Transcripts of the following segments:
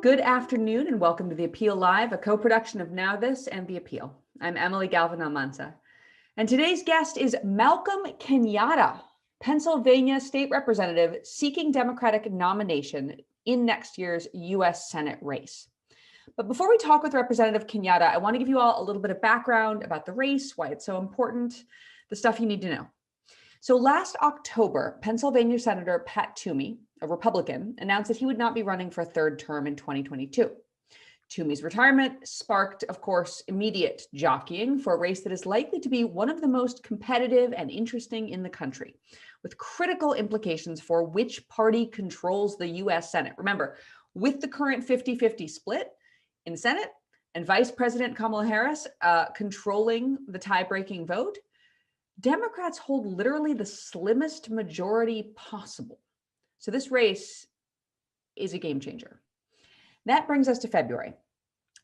Good afternoon and welcome to The Appeal Live, a co-production of Now This and The Appeal. I'm Emily Galvin-Almanza. And today's guest is Malcolm Kenyatta, Pennsylvania state representative seeking Democratic nomination in next year's U.S. Senate race. But before we talk with Representative Kenyatta, I want to give you all a little bit of background about the race, why it's so important, the stuff you need to know. So last October, Pennsylvania Senator Pat Toomey, a Republican, announced that he would not be running for a third term in 2022. Toomey's retirement sparked, of course, immediate jockeying for a race that is likely to be one of the most competitive and interesting in the country, with critical implications for which party controls the U.S. Senate. Remember, with the current 50-50 split in the Senate and Vice President Kamala Harris controlling the tie-breaking vote, Democrats hold literally the slimmest majority possible. So this race is a game changer. That brings us to February,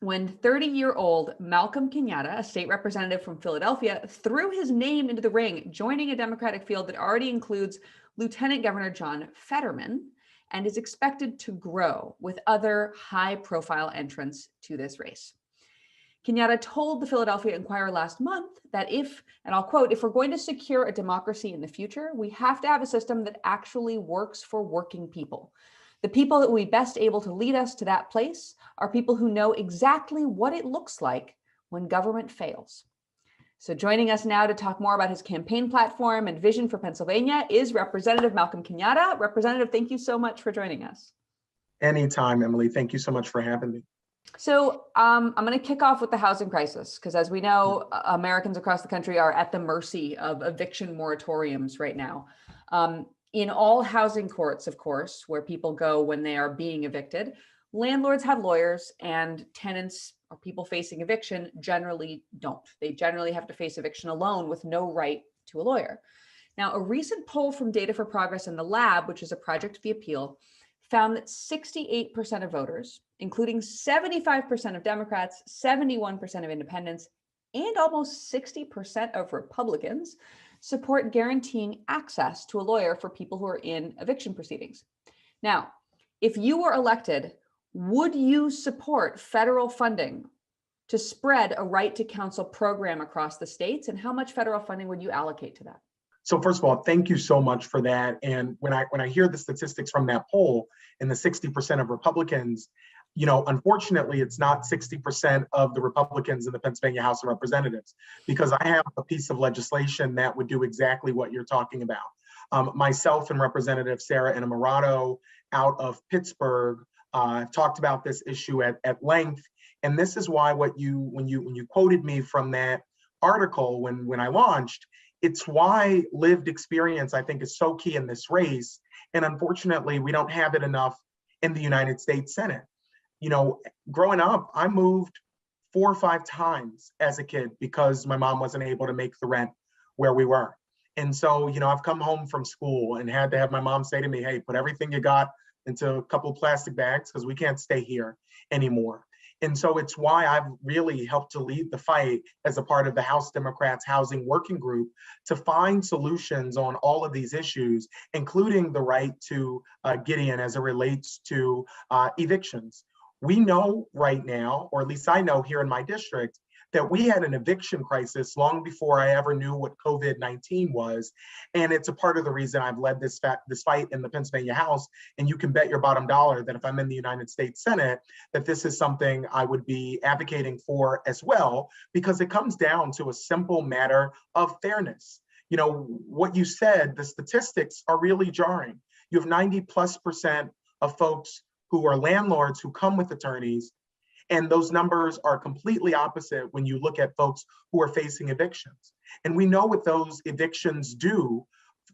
when 30-year-old Malcolm Kenyatta, a state representative from Philadelphia, threw his name into the ring, joining a Democratic field that already includes Lieutenant Governor John Fetterman and is expected to grow with other high-profile entrants to this race. Kenyatta told the Philadelphia Inquirer last month that if, and I'll quote, "if we're going to secure a democracy in the future, we have to have a system that actually works for working people. The people that will be best able to lead us to that place are people who know exactly what it looks like when government fails." So joining us now to talk more about his campaign platform and vision for Pennsylvania is Representative Malcolm Kenyatta. Representative, thank you so much for joining us. Anytime, Emily. Thank you so much for having me. So I'm going to kick off with the housing crisis, because as we know, Americans across the country are at the mercy of eviction moratoriums right now. In all housing courts, of course, where people go when they are being evicted, landlords have lawyers and tenants or people facing eviction generally don't. They generally have to face eviction alone with no right to a lawyer. Now, a recent poll from Data for Progress in the Lab, which is a project of the Appeal, found that 68% of voters, including 75% of Democrats, 71% of independents, and almost 60% of Republicans, support guaranteeing access to a lawyer for people who are in eviction proceedings. Now, if you were elected, would you support federal funding to spread a right to counsel program across the states? And how much federal funding would you allocate to that? So first of all, thank you so much for that. And when I hear the statistics from that poll and the 60% of Republicans, unfortunately, it's not 60% of the Republicans in the Pennsylvania House of Representatives, because I have a piece of legislation that would do exactly what you're talking about. Myself and Representative Sarah Innamorato out of Pittsburgh have talked about this issue at length. And this is why when you quoted me from that article when I launched, it's why lived experience, I think, is so key in this race. And unfortunately, we don't have it enough in the United States Senate. Growing up, I moved 4 or 5 times as a kid because my mom wasn't able to make the rent where we were. And so, I've come home from school and had to have my mom say to me, "Hey, put everything you got into a couple of plastic bags because we can't stay here anymore." And so it's why I've really helped to lead the fight as a part of the House Democrats Housing Working Group to find solutions on all of these issues, including the right to get in as it relates to evictions. We know right now, or at least I know here in my district, that we had an eviction crisis long before I ever knew what COVID-19 was. And it's a part of the reason I've led this fight in the Pennsylvania House. And you can bet your bottom dollar that if I'm in the United States Senate, that this is something I would be advocating for as well, because it comes down to a simple matter of fairness. What you said, the statistics are really jarring. You have 90+% of folks who are landlords who come with attorneys, and those numbers are completely opposite when you look at folks who are facing evictions. And we know what those evictions do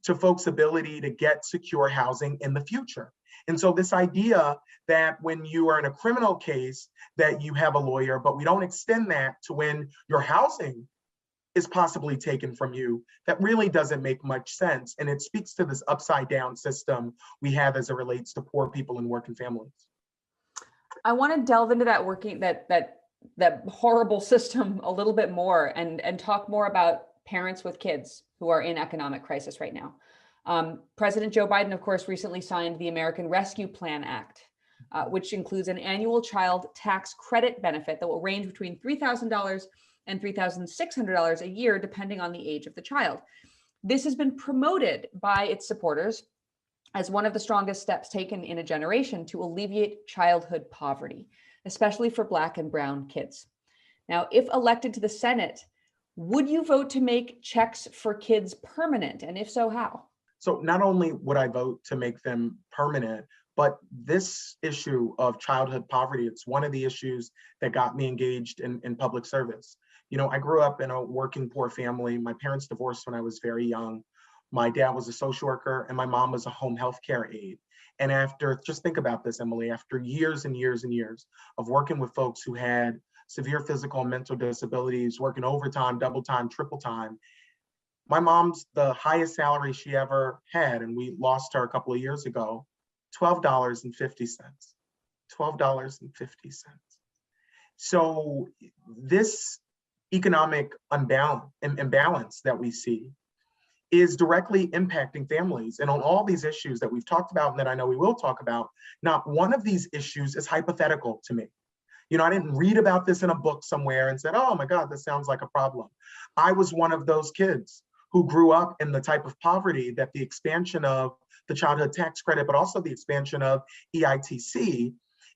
to folks' ability to get secure housing in the future. And so this idea that when you are in a criminal case that you have a lawyer, but we don't extend that to when your housing is possibly taken from you, that really doesn't make much sense. And it speaks to this upside down system we have as it relates to poor people and working families. I want to delve into that horrible system a little bit more and talk more about parents with kids who are in economic crisis right now. President Joe Biden, of course, recently signed the American Rescue Plan Act, which includes an annual child tax credit benefit that will range between $3,000 and $3,600 a year, depending on the age of the child. This has been promoted by its supporters as one of the strongest steps taken in a generation to alleviate childhood poverty, especially for Black and brown kids. Now, if elected to the Senate, would you vote to make checks for kids permanent? And if so, how? So not only would I vote to make them permanent, but this issue of childhood poverty, it's one of the issues that got me engaged in public service. You know, I grew up in a working poor family. My parents divorced when I was very young. My dad was a social worker and my mom was a home health care aide. And after, just think about this, Emily, after years and years and years of working with folks who had severe physical and mental disabilities, working overtime, double time, triple time, my mom's the highest salary she ever had, and we lost her a couple of years ago, $12.50. $12.50. So this economic imbalance that we see is directly impacting families. And on all these issues that we've talked about and that I know we will talk about, not one of these issues is hypothetical to me. You know, I didn't read about this in a book somewhere and said, oh my God, this sounds like a problem. I was one of those kids who grew up in the type of poverty that the expansion of the childhood tax credit, but also the expansion of EITC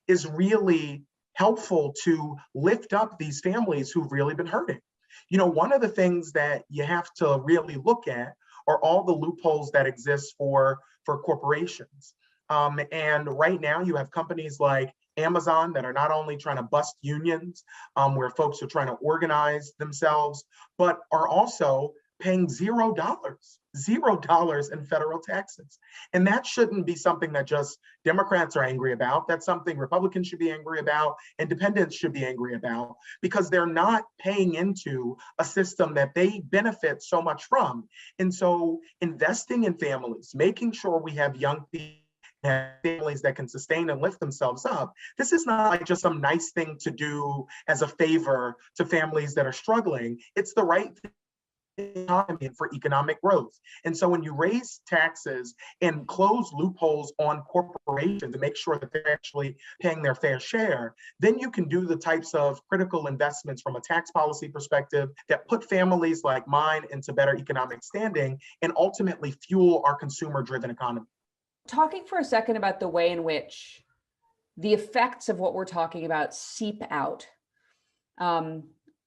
is really helpful to lift up these families who've really been hurting. You know, one of the things that you have to really look at are all the loopholes that exist for corporations. And right now you have companies like Amazon that are not only trying to bust unions, where folks are trying to organize themselves, but are also paying $0 in federal taxes. And that shouldn't be something that just Democrats are angry about. That's something Republicans should be angry about, independents should be angry about, because they're not paying into a system that they benefit so much from. And so investing in families, making sure we have young people and families that can sustain and lift themselves up. This is not like just some nice thing to do as a favor to families that are struggling. It's the right thing economy for economic growth. And so when you raise taxes and close loopholes on corporations to make sure that they're actually paying their fair share, then you can do the types of critical investments from a tax policy perspective that put families like mine into better economic standing and ultimately fuel our consumer-driven economy. Talking for a second about the way in which the effects of what we're talking about seep out.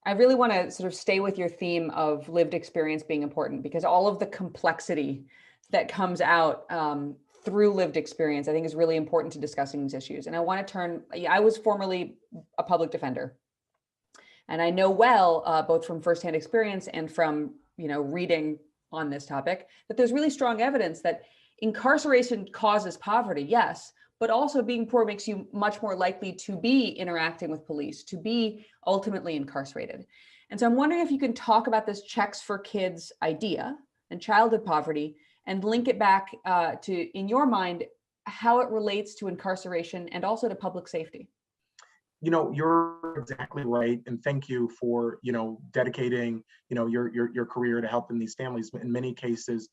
I really want to sort of stay with your theme of lived experience being important, because all of the complexity that comes out through lived experience, I think, is really important to discussing these issues. And I want to I was formerly a public defender, and I know well, both from firsthand experience and from, reading on this topic, that there's really strong evidence that incarceration causes poverty, yes, but also being poor makes you much more likely to be interacting with police, to be ultimately incarcerated. And so I'm wondering if you can talk about this checks for kids idea and childhood poverty and link it back to, in your mind, how it relates to incarceration and also to public safety. You know, you're exactly right. And thank you for, dedicating, your career to helping these families. In many cases,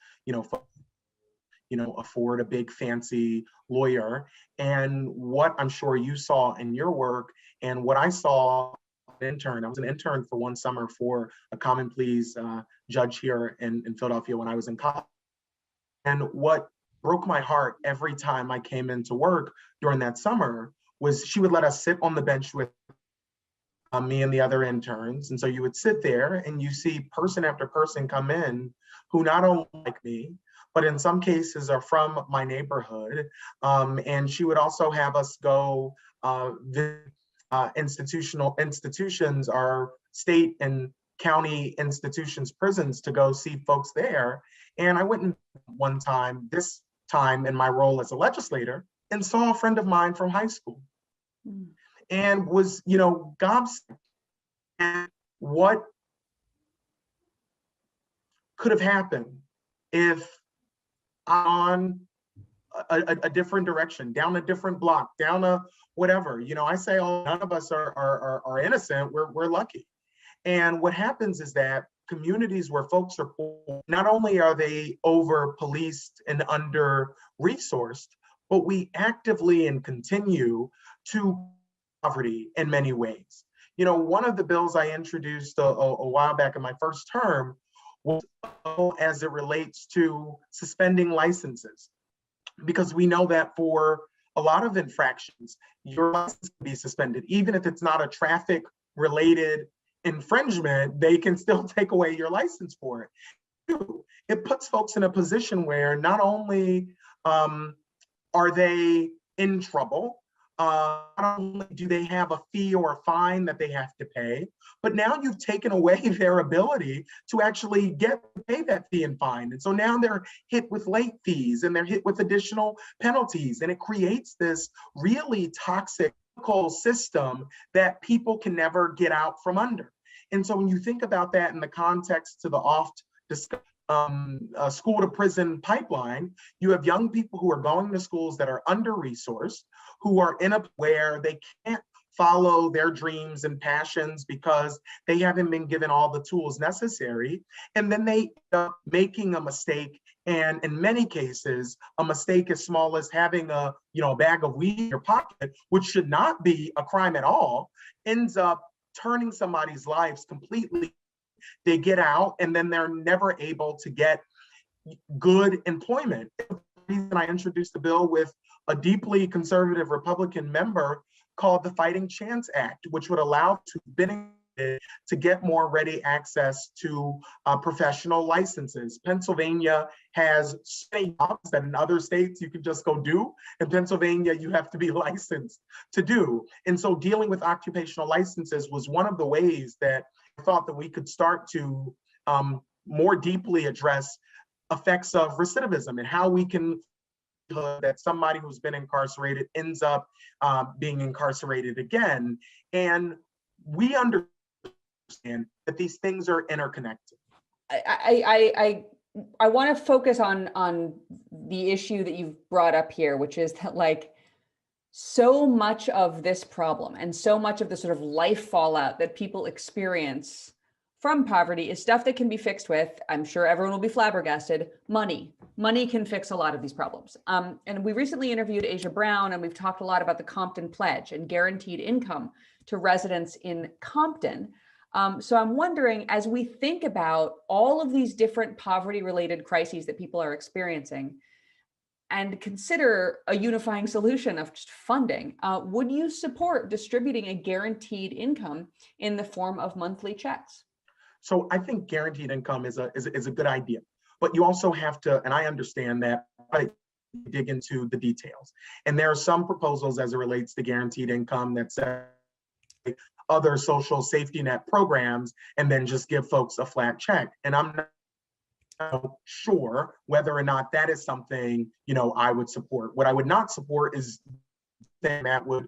afford a big fancy lawyer. And what I'm sure you saw in your work and what I saw as an intern, I was an intern for one summer for a common pleas judge here in Philadelphia when I was in college. And what broke my heart every time I came into work during that summer was she would let us sit on the bench with me and the other interns. And so you would sit there and you see person after person come in who not only like me, but in some cases are from my neighborhood. And she would also have us go visit institutions, our state and county institutions, prisons, to go see folks there. And I went one time, this time in my role as a legislator, and saw a friend of mine from high school and was, gobsmacked at what could have happened if on a different direction, down a different block, down a whatever. I say, oh, none of us are innocent. We're lucky. And what happens is that communities where folks are poor, not only are they over policed and under resourced, but we actively and continue to poverty in many ways. One of the bills I introduced a while back in my first term was as it relates to suspending licenses, because we know that for a lot of infractions, your license can be suspended. Even if it's not a traffic related infringement, they can still take away your license for it. It puts folks in a position where not only are they in trouble, not only do they have a fee or a fine that they have to pay, but now you've taken away their ability to actually pay that fee and fine. And so now they're hit with late fees and they're hit with additional penalties. And it creates this really toxic system that people can never get out from under. And so when you think about that in the context to the oft discussed school to prison pipeline, you have young people who are going to schools that are under-resourced, who are in a where they can't follow their dreams and passions because they haven't been given all the tools necessary. And then they end up making a mistake. And in many cases, a mistake as small as having a bag of weed in your pocket, which should not be a crime at all, ends up turning somebody's lives completely. They get out and then they're never able to get good employment. The reason I introduced the bill with a deeply conservative Republican member called the Fighting Chance Act, which would allow to get more ready access to professional licenses. Pennsylvania has state jobs that in other states you can just go do. In Pennsylvania, you have to be licensed to do. And so dealing with occupational licenses was one of the ways that I thought that we could start to more deeply address effects of recidivism and how we can that somebody who's been incarcerated ends up being incarcerated again. And we understand that these things are interconnected. I want to focus on the issue that you've brought up here, which is that so much of this problem and so much of the sort of life fallout that people experience from poverty is stuff that can be fixed with, I'm sure everyone will be flabbergasted, money. Money can fix a lot of these problems. And we recently interviewed Asia Brown, and we've talked a lot about the Compton Pledge and guaranteed income to residents in Compton. So I'm wondering, as we think about all of these different poverty-related crises that people are experiencing, and consider a unifying solution of just funding, would you support distributing a guaranteed income in the form of monthly checks? So I think guaranteed income is a good idea, but you also have to, and I understand that, dig into the details. And there are some proposals as it relates to guaranteed income that say other social safety net programs and then just give folks a flat check. And I'm not sure whether or not that is something I would support. What I would not support is that would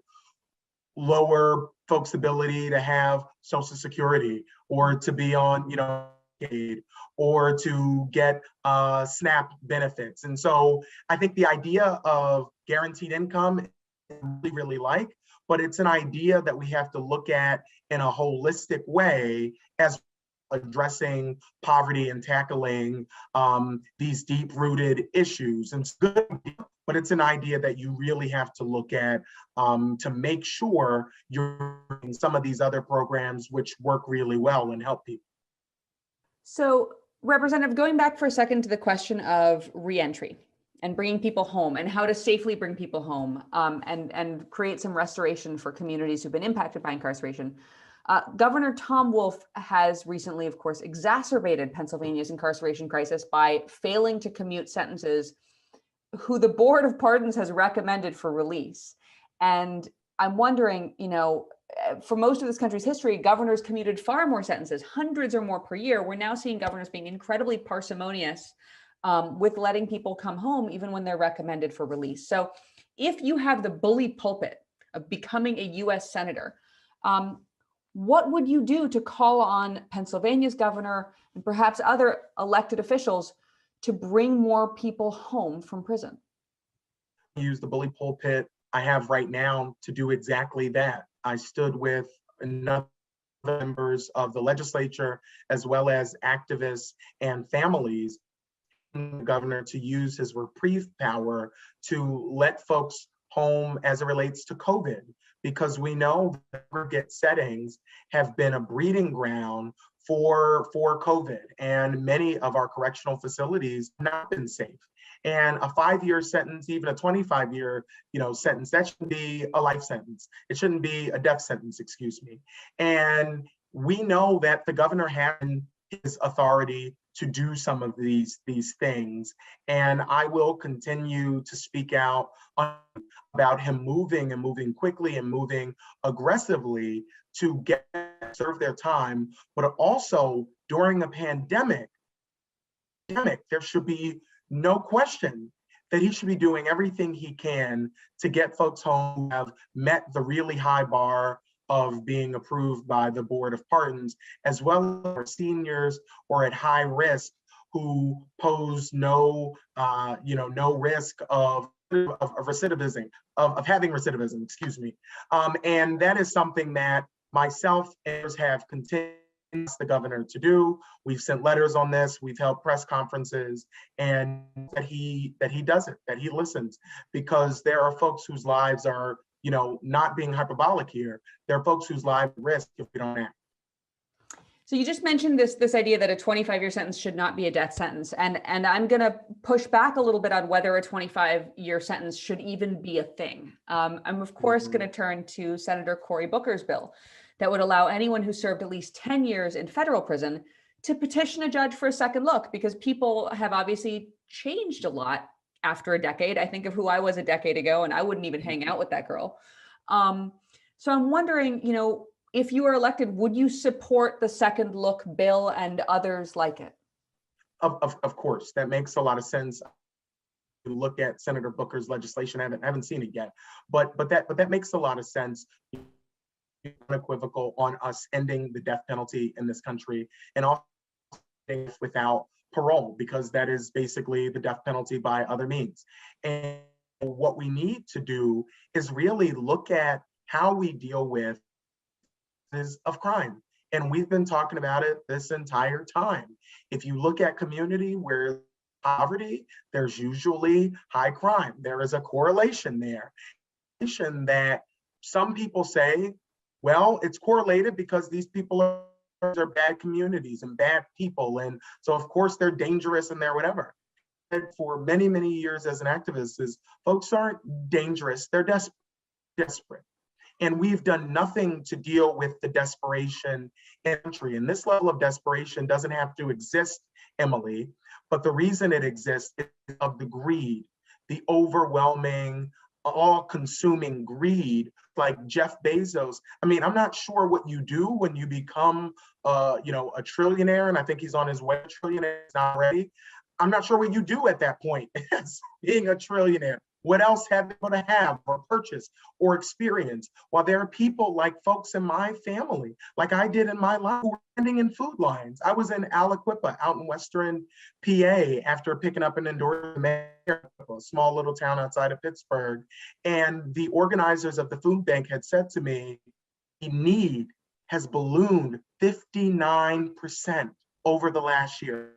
lower folks' ability to have Social Security or to be on aid or to get SNAP benefits. And so I think the idea of guaranteed income I really like, but it's an idea that we have to look at in a holistic way as addressing poverty and tackling these deep-rooted issues. And it's good, but it's an idea that you really have to look at to make sure you're in some of these other programs which work really well and help people. So, Representative, going back for a second to the question of reentry and bringing people home and how to safely bring people home and create some restoration for communities who've been impacted by incarceration. Governor Tom Wolf has recently, of course, exacerbated Pennsylvania's incarceration crisis by failing to commute sentences who the Board of Pardons has recommended for release. And I'm wondering, for most of this country's history, governors commuted far more sentences, hundreds or more per year. We're now seeing governors being incredibly parsimonious with letting people come home, even when they're recommended for release. So if you have the bully pulpit of becoming a US Senator, what would you do to call on Pennsylvania's governor and perhaps other elected officials to bring more people home from prison? Use the bully pulpit I have right now to do exactly that. I stood with enough members of the legislature, as well as activists and families, the governor to use his reprieve power to let folks home as it relates to COVID, because we know that aggregate settings have been a breeding ground for COVID, and many of our correctional facilities have not been safe. And a 5-year sentence, even a 25-year, sentence, that should be a life sentence. It shouldn't be a death sentence, excuse me. And we know that the governor has his authority to do some of these things, and I will continue to speak out about him moving quickly and moving aggressively to serve their time. But also during a pandemic, there should be no question that he should be doing everything he can to get folks home who have met the really high bar of being approved by the Board of Pardons, as well as seniors or at high risk who pose no risk of recidivism, of having recidivism, excuse me. And that is something that myself and others have continued the governor to do. We've sent letters on this, we've held press conferences, and that he does it, that he listens, because there are folks whose lives are, not being hyperbolic here. There are folks whose lives are at risk if we don't act. So you just mentioned this idea that a 25-year sentence should not be a death sentence. And I'm going to push back a little bit on whether a 25-year sentence should even be a thing. I'm, of course, going to turn to Senator Cory Booker's bill that would allow anyone who served at least 10 years in federal prison to petition a judge for a second look, because people have obviously changed a lot after a decade. I think of who I was a decade ago, and I wouldn't even hang out with that girl. So I'm wondering, if you were elected, would you support the second look bill and others like it? Of course, that makes a lot of sense. To look at Senator Booker's legislation, I haven't seen it yet, but that makes a lot of sense. Unequivocal on us ending the death penalty in this country, and also without parole, because that is basically the death penalty by other means. And what we need to do is really look at how we deal with of crime. And we've been talking about it this entire time. If you look at community where poverty, there's usually high crime. There is a correlation there. That some people say, well, it's correlated because these people are bad communities and bad people. And so of course they're dangerous and they're whatever. For many, many years as an activist is folks aren't dangerous, they're desperate. And we've done nothing to deal with the desperation in the country. And this level of desperation doesn't have to exist, Emily, but the reason it exists is of the greed, the overwhelming, all-consuming greed, like Jeff Bezos. I mean, I'm not sure what you do when you become, a trillionaire, and I think he's on his way to trillionaire already. I'm not sure what you do at that point as being a trillionaire. What else have they going to have or purchase or experience? While there are people like folks in my family, like I did in my life, who were standing in food lines. I was in Aliquippa out in Western PA after picking up an endorsement, a small little town outside of Pittsburgh. And the organizers of the food bank had said to me, the need has ballooned 59% over the last year.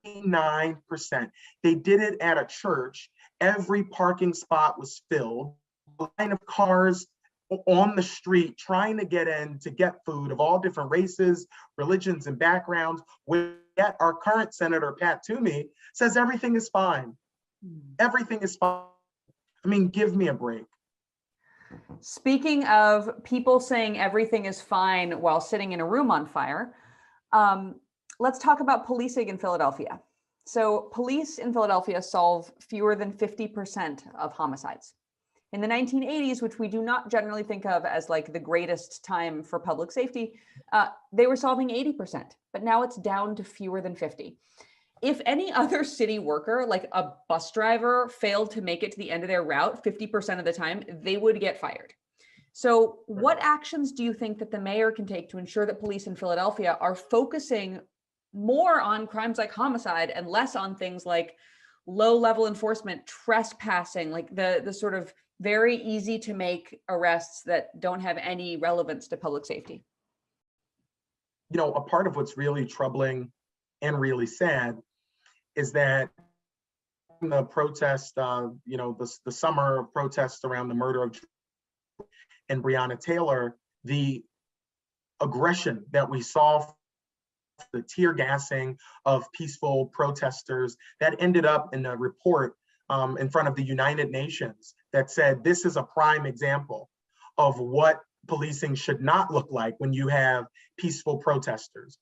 59%. They did it at a church. Every parking spot was filled. A line of cars on the street trying to get in to get food of all different races, religions, and backgrounds. Yet our current Senator, Pat Toomey, says everything is fine. Everything is fine. I mean, give me a break. Speaking of people saying everything is fine while sitting in a room on fire, let's talk about policing in Philadelphia. So police in Philadelphia solve fewer than 50% of homicides. In the 1980s, which we do not generally think of as like the greatest time for public safety, they were solving 80%, but now it's down to fewer than 50. If any other city worker, like a bus driver, failed to make it to the end of their route 50% of the time, they would get fired. So what actions do you think that the mayor can take to ensure that police in Philadelphia are focusing more on crimes like homicide and less on things like low-level enforcement, trespassing, like the sort of very easy to make arrests that don't have any relevance to public safety? A part of what's really troubling and really sad is that the protest, the summer of protests around the murder of and Breonna Taylor, the aggression that we saw, the tear gassing of peaceful protesters, that ended up in a report in front of the United Nations that said this is a prime example of what policing should not look like when you have peaceful protesters.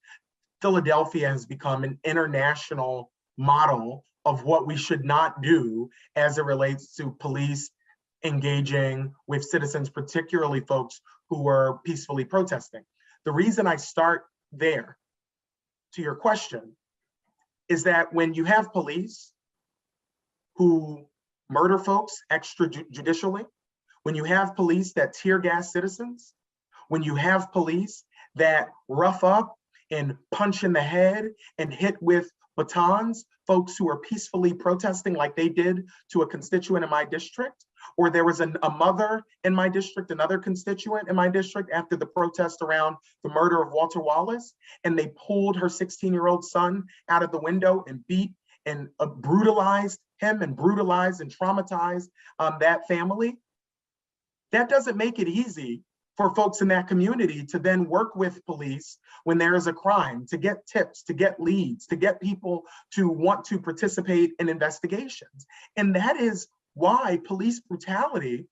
Philadelphia has become an international model of what we should not do as it relates to police engaging with citizens, particularly folks who are peacefully protesting. The reason I start there, to your question, is that when you have police who murder folks extrajudicially, when you have police that tear gas citizens, when you have police that rough up and punch in the head and hit with batons folks who are peacefully protesting like they did to a constituent in my district, or there was a mother in my district, another constituent in my district after the protest around the murder of Walter Wallace, and they pulled her 16-year-old son out of the window and beat and brutalized him and brutalized and traumatized that family. That doesn't make it easy for folks in that community to then work with police when there is a crime, to get tips, to get leads, to get people to want to participate in investigations. And that is why police brutality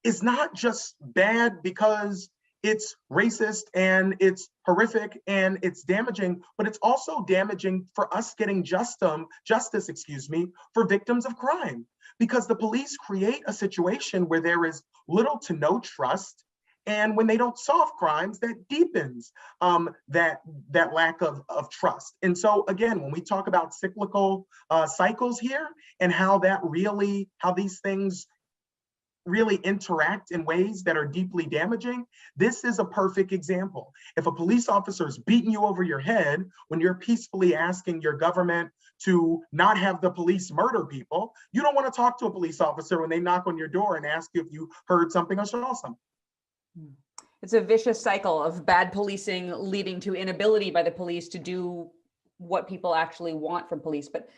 is not just bad because it's racist and it's horrific and it's damaging, but it's also damaging for us getting justice, for victims of crime. Because the police create a situation where there is little to no trust. And when they don't solve crimes, that deepens that lack of trust. And so again, when we talk about cyclical cycles here and how these things really interact in ways that are deeply damaging, this is a perfect example. If a police officer is beating you over your head when you're peacefully asking your government to not have the police murder people, you don't want to talk to a police officer when they knock on your door and ask you if you heard something or saw something. It's a vicious cycle of bad policing leading to inability by the police to do what people actually want from police. But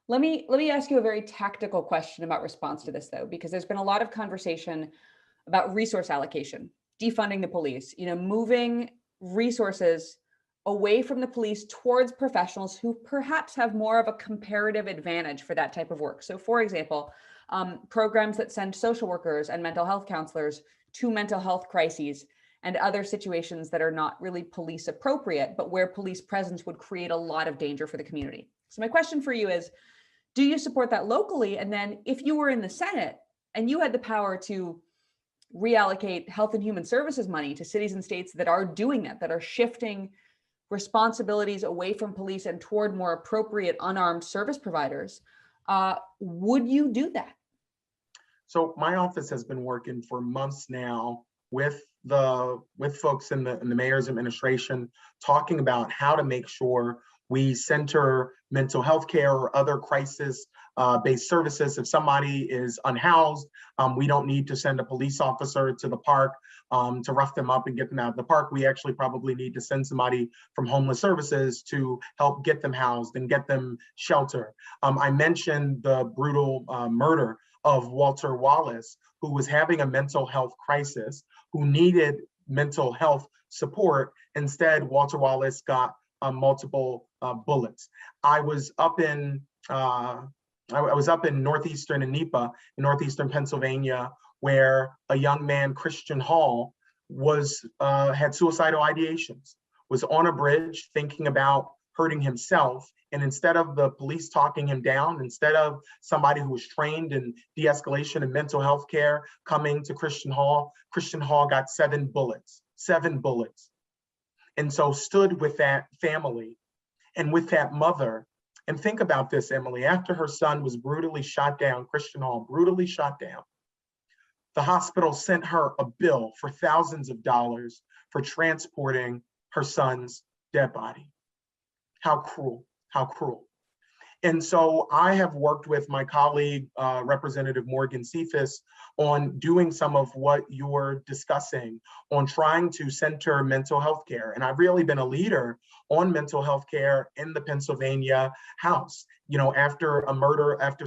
let me ask you a very tactical question about response to this, though, because there's been a lot of conversation about resource allocation, defunding the police, moving resources away from the police towards professionals who perhaps have more of a comparative advantage for that type of work. So, for example, programs that send social workers and mental health counselors to mental health crises and other situations that are not really police appropriate, but where police presence would create a lot of danger for the community. So my question for you is, do you support that locally? And then if you were in the Senate and you had the power to reallocate health and human services money to cities and states that are doing that are shifting responsibilities away from police and toward more appropriate unarmed service providers, would you do that? So my office has been working for months now with folks in the mayor's administration, talking about how to make sure we center mental health care or other crisis-based services. If somebody is unhoused, we don't need to send a police officer to the park to rough them up and get them out of the park. We actually probably need to send somebody from homeless services to help get them housed and get them shelter. I mentioned the brutal murder of Walter Wallace, who was having a mental health crisis, who needed mental health support. Instead, Walter Wallace got multiple bullets. I was up in northeastern Anipa, in northeastern Pennsylvania, where a young man, Christian Hall, had suicidal ideations, was on a bridge thinking about hurting himself. And instead of the police talking him down, instead of somebody who was trained in de-escalation and mental health care coming to Christian Hall got 7 bullets. And so stood with that family and with that mother. And think about this, Emily, after her son was brutally shot down, Christian Hall, brutally shot down, the hospital sent her a bill for thousands of dollars for transporting her son's dead body. How cruel, how cruel. And so I have worked with my colleague, Representative Morgan Cephas, on doing some of what you're discussing, on trying to center mental health care. And I've really been a leader on mental health care in the Pennsylvania House. after a murder, after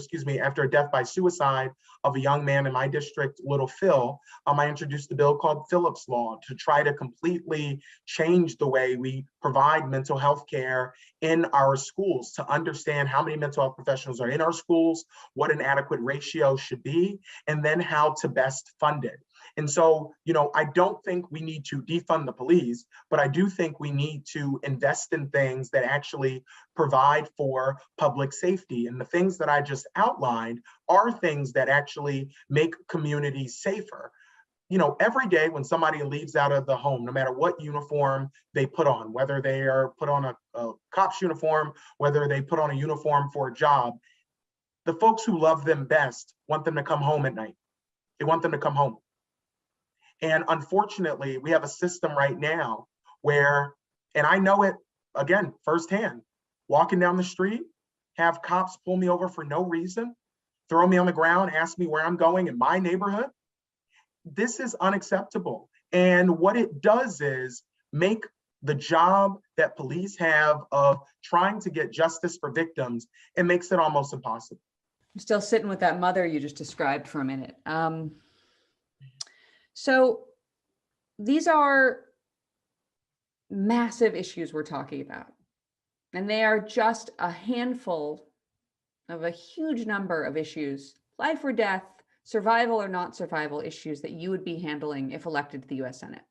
a death by suicide of a young man in my district, Little Phil, I introduced a bill called Phillips Law to try to completely change the way we provide mental health care in our schools, to understand how many mental health professionals are in our schools, what an adequate ratio should be, and then how to best fund it. And so, I don't think we need to defund the police, but I do think we need to invest in things that actually provide for public safety. And the things that I just outlined are things that actually make communities safer. Every day when somebody leaves out of the home, no matter what uniform they put on, whether they are put on a cop's uniform, whether they put on a uniform for a job, the folks who love them best want them to come home at night. They want them to come home. And unfortunately, we have a system right now where, and I know it again firsthand, walking down the street, have cops pull me over for no reason, throw me on the ground, ask me where I'm going in my neighborhood. This is unacceptable. And what it does is make the job that police have of trying to get justice for victims, it makes it almost impossible. I'm still sitting with that mother you just described for a minute. So these are massive issues we're talking about, and they are just a handful of a huge number of issues, life or death, survival or not survival issues that you would be handling if elected to the US Senate.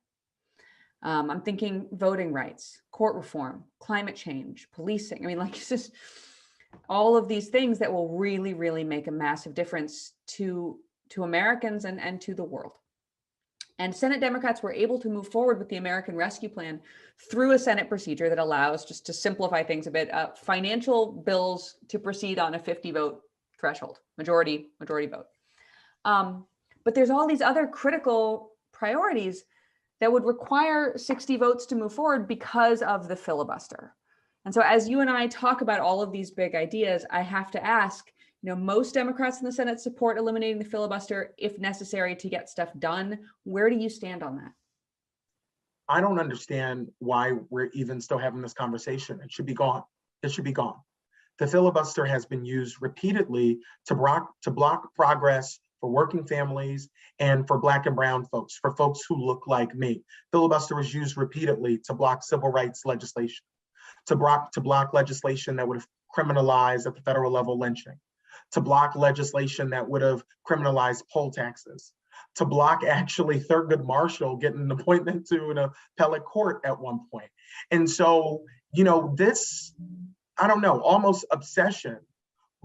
I'm thinking voting rights, court reform, climate change, policing. It's just all of these things that will really, really make a massive difference to Americans and to the world. And Senate Democrats were able to move forward with the American Rescue Plan through a Senate procedure that allows, just to simplify things a bit, financial bills to proceed on a 50-vote threshold, majority vote. But there's all these other critical priorities that would require 60 votes to move forward because of the filibuster. And so as you and I talk about all of these big ideas, I have to ask, most Democrats in the Senate support eliminating the filibuster if necessary to get stuff done. Where do you stand on that? I don't understand why we're even still having this conversation. It should be gone. It should be gone. The filibuster has been used repeatedly to block progress for working families and for Black and brown folks, for folks who look like me. Filibuster was used repeatedly to block civil rights legislation, to block legislation that would have criminalized at the federal level lynching, to block legislation that would have criminalized poll taxes, to block actually Thurgood Marshall getting an appointment to an appellate court at one point. And so, this, I don't know, almost obsession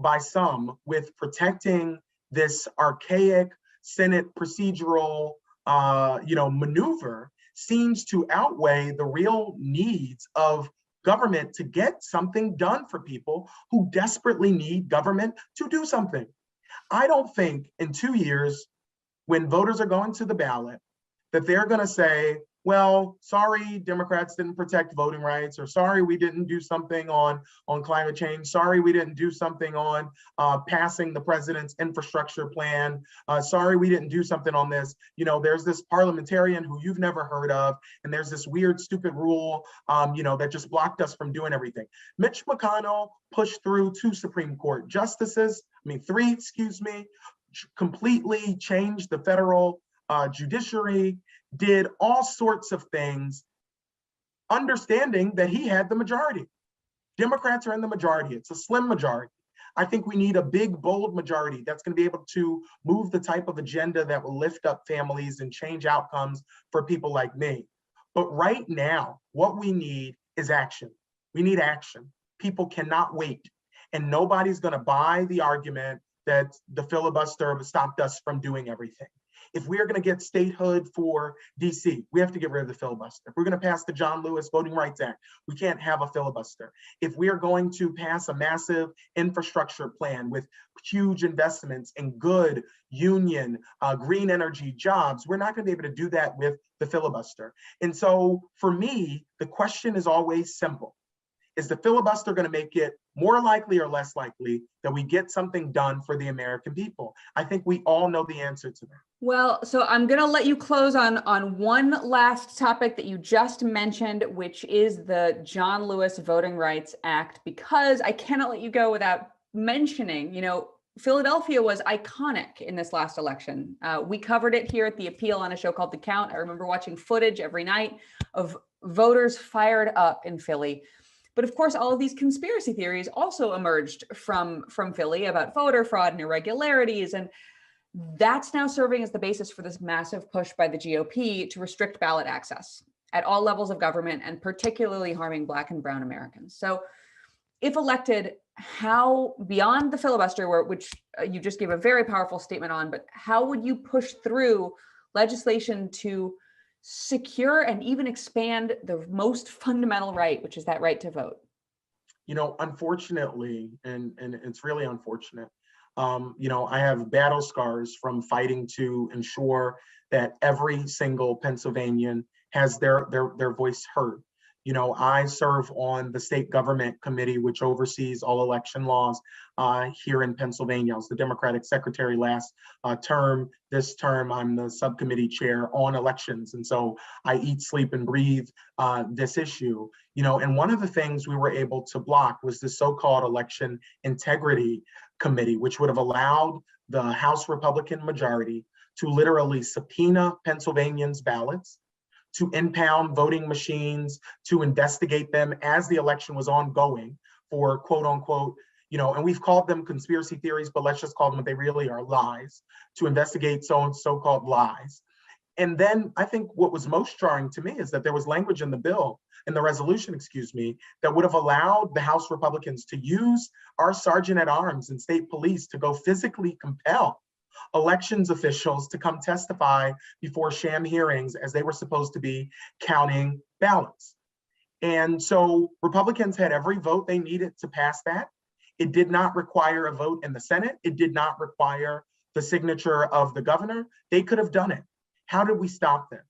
by some with protecting this archaic Senate procedural, maneuver seems to outweigh the real needs of government to get something done for people who desperately need government to do something. I don't think in 2 years, when voters are going to the ballot, that they're going to say, well, sorry, Democrats didn't protect voting rights, or sorry, we didn't do something on climate change. Sorry, we didn't do something on passing the president's infrastructure plan. Sorry, we didn't do something on this. There's this parliamentarian who you've never heard of, and there's this weird, stupid rule, that just blocked us from doing everything. Mitch McConnell pushed through 2 Supreme Court justices, 3, completely changed the federal judiciary, did all sorts of things, understanding that he had the majority. Democrats are in the majority. It's a slim majority. I think we need a big, bold majority that's going to be able to move the type of agenda that will lift up families and change outcomes for people like me. But right now, what we need is action. We need action. People cannot wait. And nobody's going to buy the argument that the filibuster stopped us from doing everything. If we are going to get statehood for DC, we have to get rid of the filibuster. If we're going to pass the John Lewis Voting Rights Act, we can't have a filibuster. If we are going to pass a massive infrastructure plan with huge investments in good union, green energy jobs, we're not going to be able to do that with the filibuster. And so for me, the question is always simple. Is the filibuster going to make it more likely or less likely that we get something done for the American people? I think we all know the answer to that. Well, so I'm going to let you close on one last topic that you just mentioned, which is the John Lewis Voting Rights Act, because I cannot let you go without mentioning, Philadelphia was iconic in this last election. We covered it here at The Appeal on a show called The Count. I remember watching footage every night of voters fired up in Philly. But of course, all of these conspiracy theories also emerged from Philly about voter fraud and irregularities. And that's now serving as the basis for this massive push by the GOP to restrict ballot access at all levels of government, and particularly harming Black and Brown Americans. So if elected, how, beyond the filibuster, which you just gave a very powerful statement on, but how would you push through legislation to secure and even expand the most fundamental right, which is that right to vote? Unfortunately, and it's really unfortunate, I have battle scars from fighting to ensure that every single Pennsylvanian has their voice heard. I serve on the state government committee, which oversees all election laws here in Pennsylvania. I was the Democratic secretary last term. This term, I'm the subcommittee chair on elections. And so I eat, sleep, and breathe this issue. And one of the things we were able to block was the so-called election integrity committee, which would have allowed the House Republican majority to literally subpoena Pennsylvanians' ballots, to impound voting machines, to investigate them as the election was ongoing for quote unquote, and we've called them conspiracy theories, but let's just call them what they really are, lies, to investigate so-called lies. And then I think what was most jarring to me is that there was language in the bill, in the resolution, that would have allowed the House Republicans to use our sergeant at arms and state police to go physically compel elections officials to come testify before sham hearings as they were supposed to be counting ballots. And so Republicans had every vote they needed to pass that. It did not require a vote in the Senate. It did not require the signature of the governor. They could have done it. How did we stop them?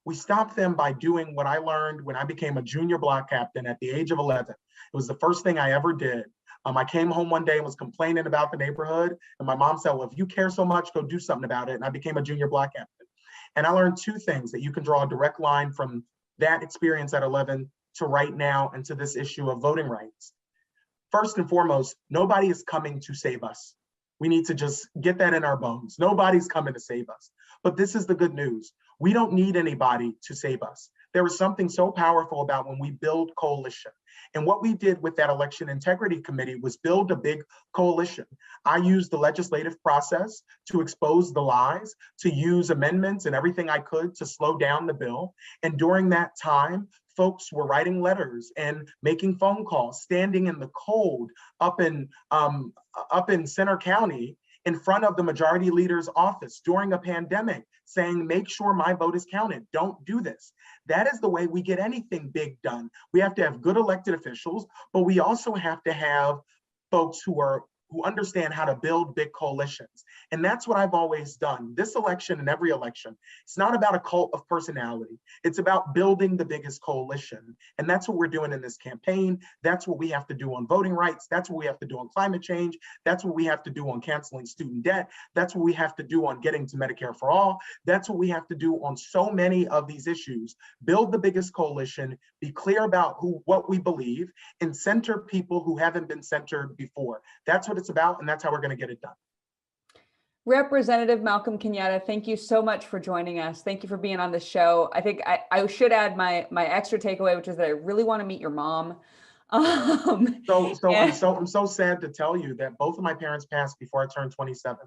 We stopped them by doing what I learned when I became a junior block captain at the age of 11. It was the first thing I ever did. I came home one day and was complaining about the neighborhood. And my mom said, well, if you care so much, go do something about it. And I became a junior block captain. And I learned two things that you can draw a direct line from that experience at 11 to right now and to this issue of voting rights. First and foremost, nobody is coming to save us. We need to just get that in our bones. Nobody's coming to save us. But this is the good news. We don't need anybody to save us. There is something so powerful about when we build coalition. And what we did with that election integrity committee was build a big coalition. I used the legislative process to expose the lies, to use amendments and everything I could to slow down the bill. And during that time, folks were writing letters and making phone calls, standing in the cold up in Center County in front of the majority leader's office during a pandemic, saying, make sure my vote is counted. Don't do this. That is the way we get anything big done. We have to have good elected officials, but we also have to have folks who understand how to build big coalitions. And that's what I've always done. This election and every election, it's not about a cult of personality. It's about building the biggest coalition. And that's what we're doing in this campaign. That's what we have to do on voting rights. That's what we have to do on climate change. That's what we have to do on canceling student debt. That's what we have to do on getting to Medicare for all. That's what we have to do on so many of these issues. Build the biggest coalition, be clear about what we believe, and center people who haven't been centered before. That's what it's about, and that's how we're going to get it done. Representative Malcolm Kenyatta, thank you so much for joining us. Thank you for being on the show. I think I should add my extra takeaway, which is that I really want to meet your mom. I'm so sad to tell you that both of my parents passed before I turned 27.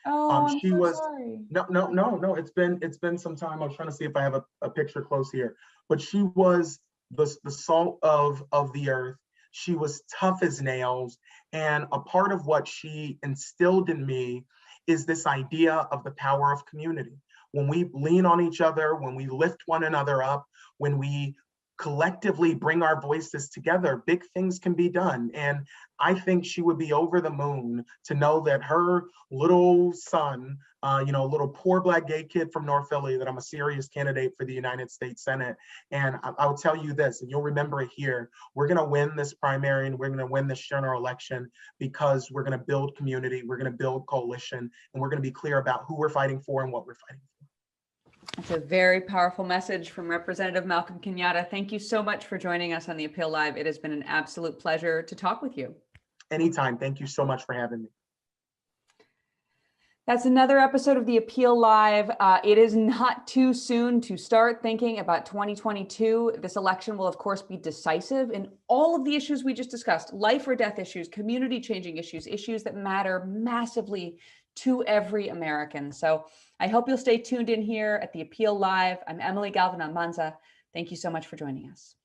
Oh, I'm so sorry. No. It's been some time. I was trying to see if I have a picture close here, but she was the salt of the earth. She was tough as nails. And a part of what she instilled in me is this idea of the power of community. When we lean on each other, when we lift one another up, when we collectively bring our voices together, big things can be done. And I think she would be over the moon to know that her little son, little poor Black gay kid from North Philly, that I'm a serious candidate for the United States Senate. And I'll tell you this, and you'll remember it here, we're gonna win this primary and we're gonna win this general election because we're gonna build community, we're gonna build coalition, and we're gonna be clear about who we're fighting for and what we're fighting for. That's a very powerful message from Representative Malcolm Kenyatta. Thank you so much for joining us on The Appeal Live. It has been an absolute pleasure to talk with you. Anytime. Thank you so much for having me. That's another episode of the Appeal Live. It is not too soon to start thinking about 2022. This election will, of course, be decisive in all of the issues we just discussed: life or death issues, community changing issues, issues that matter massively to every American. So I hope you'll stay tuned in here at the Appeal Live. I'm Emily Galvan-Almanza. Thank you so much for joining us.